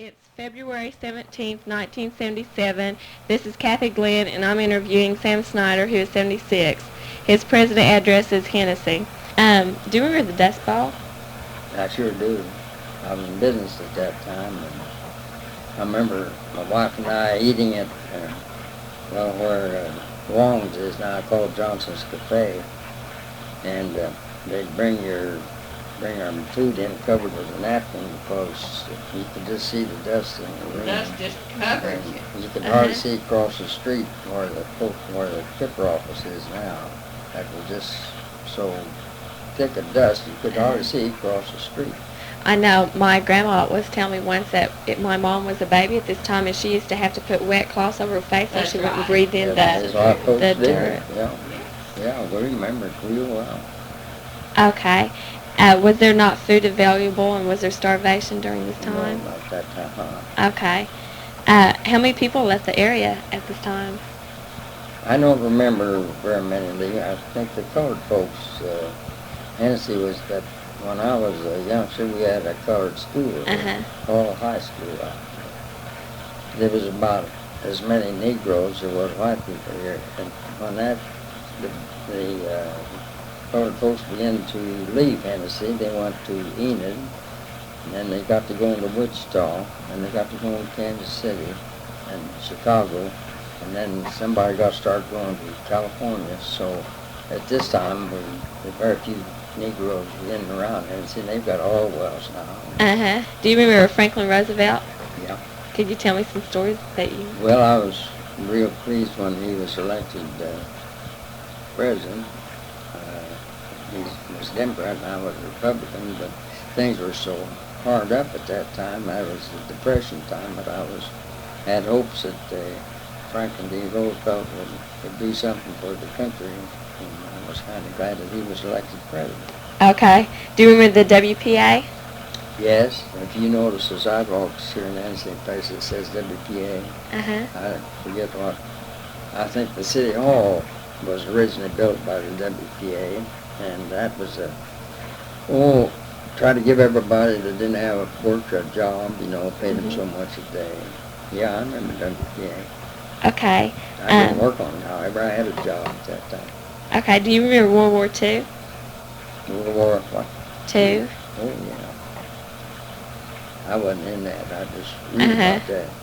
It's February 17th, 1977. This is Kathy Glenn, and I'm interviewing Sam Snyder, who is 76. His president address is Hennessey. Do you remember the Dust Bowl? I sure do. I was in business at that time, and I remember my wife and I eating at where Wong's is now called Johnson's Cafe, and they'd bring our food in covered with a napkin because you could just see the dust in the room. Dust just covered you. You could hardly see across the street where the pepper office is now. That was just so thick of dust you could hardly see across the street. I know my grandma was telling me once that my mom was a baby at this time, and she used to have to put wet cloths over her face so she wouldn't breathe in the dirt. Yeah, we remember it real well. Okay. Was there not food available, and was there starvation during this time? No, not that time, Okay. How many people left the area at this time? I don't remember very many. I think the colored folks, Hennessey was that, when I was a youngster, we had a colored school, called high school. There was about as many Negroes as there was white people here. And when the colored folks began to leave Hennessey, they went to Enid, and then they got to go into Wichita, and they got to go into Kansas City and Chicago, and then somebody got started going to California. So at this time, there were very few Negroes in and around Hennessey. They've got oil wells now. Do you remember Franklin Roosevelt? Yeah. Could you tell me some stories that you... Well, I was real pleased when he was elected president. He was Democrat and I was Republican, but things were so hard up at that time. That was the Depression time, but had hopes that Franklin D. Roosevelt would do something for the country, and I was kind of glad that he was elected president. Okay. Do you remember the WPA? Yes. If you notice the sidewalks here in Hennessey place, it says WPA. I forget what. I think the City Hall was originally built by the WPA, and that was try to give everybody that didn't have work a job, pay them so much a day. Yeah, I remember WPA. Okay. I didn't work on it, however, I had a job at that time. Okay, do you remember World War II? World War what? II. Oh, yeah. I wasn't in that. I just read about that.